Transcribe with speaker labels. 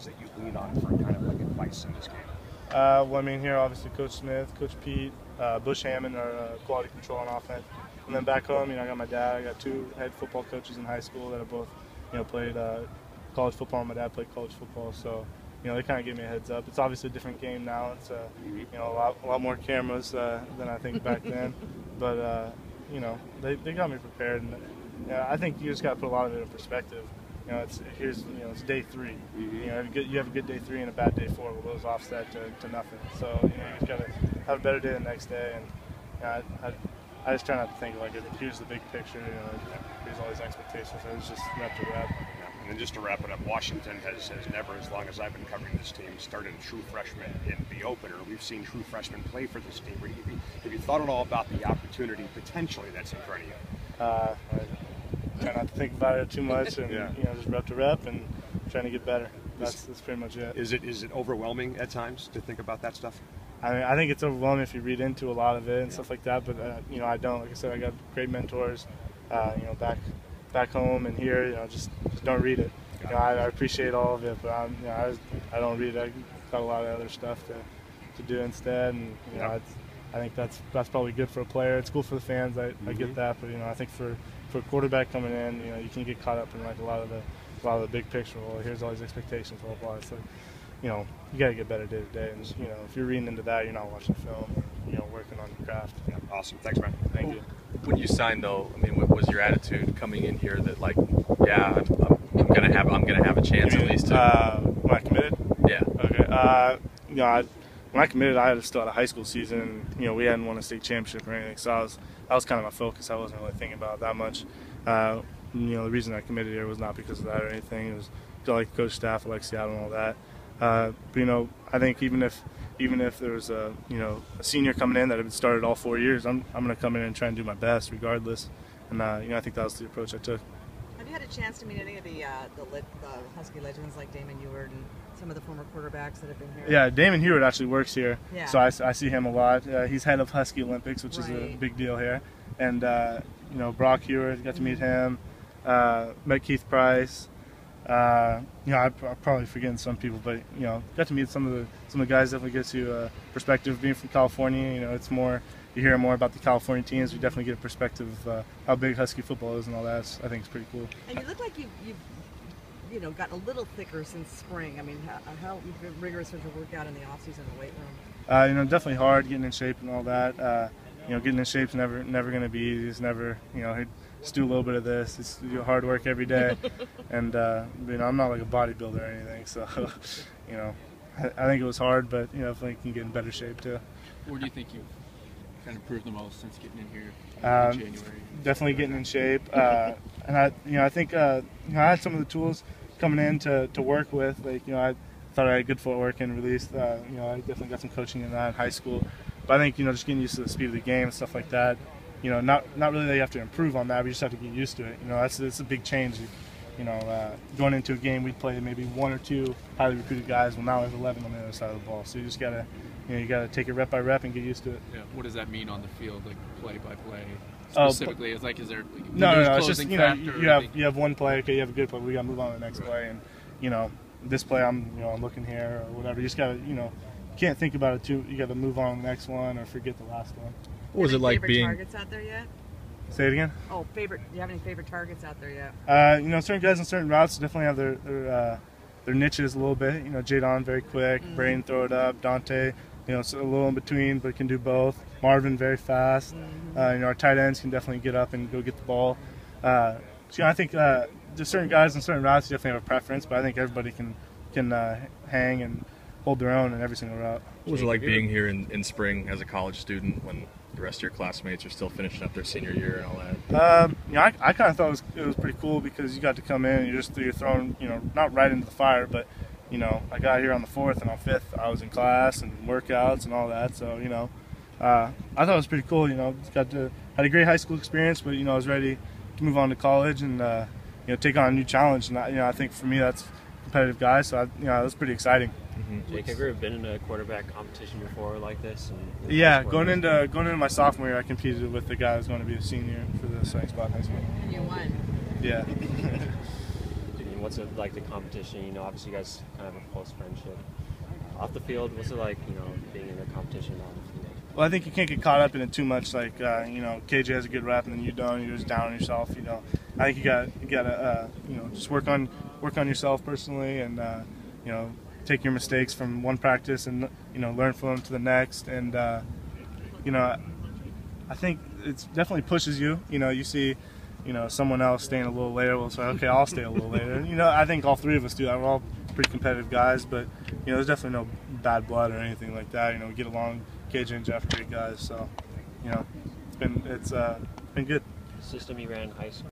Speaker 1: guys that you lean on for kind of like advice in this game?
Speaker 2: Well, I mean, here obviously Coach Smith, Coach Pete, Bush Hammond are quality control on offense. And then back home, I got my dad. I got 2 head football coaches in high school that have both, played college football. My dad played college football, so they kind of give me a heads up. It's obviously a different game now. It's a lot more cameras than I think back then. But they got me prepared, and I think you just got to put a lot of it in perspective. It's day 3. You have a good day 3 and a bad day 4. Well, those offset to nothing. So you just got to have a better day the next day. And I just try not to think like here's the big picture. Here's all these expectations. It's just rep to rep.
Speaker 1: And then just to wrap it up, Washington has never, as long as I've been covering this team, started a true freshman in the opener. We've seen true freshmen play for this team. Have you thought at all about the opportunity potentially that's in front of you?
Speaker 2: I try not to think about it too much, and just rep to rep and trying to get better. That's pretty much it.
Speaker 1: Is it overwhelming at times to think about that stuff?
Speaker 2: I think it's overwhelming if you read into a lot of it and stuff like that. But I don't. Like I said, I got great mentors. Back home and here, just don't read it. I appreciate all of it, but I don't read it. I got a lot of other stuff to do instead, and I think that's probably good for a player. It's cool for the fans. I get that, but I think for a quarterback coming in, you can get caught up in like a lot of the big picture. Well, here's all these expectations, blah blah. It's like, you got to get better day to day, and if you're reading into that, you're not watching film. Working on your craft.
Speaker 1: Yeah, awesome. Thanks, man.
Speaker 2: Thank you.
Speaker 3: When you signed, though, I mean, what was your attitude coming in here? That like, yeah, I'm gonna have a chance at least.
Speaker 2: When I committed?
Speaker 3: Yeah.
Speaker 2: Okay. When I committed, I still had a high school season. And, we hadn't won a state championship or anything, so that was kind of my focus. I wasn't really thinking about it that much. The reason I committed here was not because of that or anything. It was because I like coach staff, I like Seattle and all that. But I think even if there was a senior coming in that had started all 4 years, I'm going to come in and try and do my best regardless. And I think that was the approach I took.
Speaker 4: Have you had a chance to meet any of the Husky legends like Damon Ewart and some of the former quarterbacks that have been here?
Speaker 2: Yeah, Damon Ewart actually works here,
Speaker 4: yeah.
Speaker 2: So I see him a lot. He's head of Husky Olympics, which is a big deal here. And Brock Ewart, got to meet him. Met Keith Price. I'm probably forgetting some people, but got to meet some of the guys. Definitely gives you a perspective. Being from California, it's more, you hear more about the California teams. We definitely get a perspective of how big Husky football is and all that. I think it's pretty cool.
Speaker 4: And you look like you've gotten a little thicker since spring. I mean, how rigorous was your workout in the off season in the weight room?
Speaker 2: Definitely hard getting in shape and all that. Getting in shape's never going to be easy. It's never, just do a little bit of this. It's hard work every day, and I'm not like a bodybuilder or anything. So, I think it was hard, but if I can get in better shape too.
Speaker 5: Where do you think you've kind of improved the most since getting in here in January?
Speaker 2: Definitely getting in shape, and I think I had some of the tools coming in to work with. Like I thought I had good footwork and release. I definitely got some coaching in that in high school. But I think just getting used to the speed of the game and stuff like that. Not really that you have to improve on that, but you just have to get used to it. It's a big change. Going into a game, we'd play maybe 1 or 2 highly recruited guys. Well, now there's 11 on the other side of the ball. So you just gotta, you gotta take it rep by rep and get used to it.
Speaker 5: Yeah. What does that mean on the field, like play by play? Specifically, is there?
Speaker 2: No. It's just you have one play. Okay, you have a good play. We gotta move on to the next play, and this play I'm looking here or whatever. You just gotta can't think about it too. You got to move on to the next one or forget the last one.
Speaker 3: What was it like being?
Speaker 4: Targets out there yet?
Speaker 2: Say it again.
Speaker 4: Oh, Do you have any favorite targets out there yet?
Speaker 2: Certain guys on certain routes definitely have their niches a little bit. Jadon very quick, Braden throw it up, Dante, so a little in between but can do both. Marvin very fast. Our tight ends can definitely get up and go get the ball. So I think just certain guys on certain routes definitely have a preference, but I think everybody can hang and hold their own in every single route.
Speaker 3: What was it like being here in spring as a college student when the rest of your classmates are still finishing up their senior year and all that?
Speaker 2: I kind of thought it was pretty cool because you got to come in and you're thrown, not right into the fire, but I got here on the 4th and on 5th I was in class and workouts and all that. So I thought it was pretty cool. Had a great high school experience, but I was ready to move on to college and take on a new challenge. And I think for me that's a competitive guy, so it was pretty exciting.
Speaker 6: Jake, have you ever been in a quarterback competition before like this?
Speaker 2: Yeah, going into my sophomore year, I competed with the guy who was going to be a senior for the starting spot in high school.
Speaker 4: And you won.
Speaker 2: Yeah.
Speaker 6: Did you What's it like, the competition? You know, obviously you guys kind of have a close friendship. Off the field, what's it like, you know, being in a competition on the field?
Speaker 2: Well, I think you can't get caught up in it too much. Like, you know, KJ has a good rep, and then you don't. You're just down on yourself. You know, I think you gotta you know, just work on yourself personally, and you know, take your mistakes from one practice and, you know, learn from them to the next. And you know, I think it definitely pushes you. You know, you see, you know, someone else staying a little later. Well, so okay, I'll stay a little later. You know, I think all three of us do that. We're all pretty competitive guys, but you know, there's definitely no bad blood or anything like that. You know, we get along. KJ and Jeff are great guys, so you know, it's been good.
Speaker 6: System you ran in high school.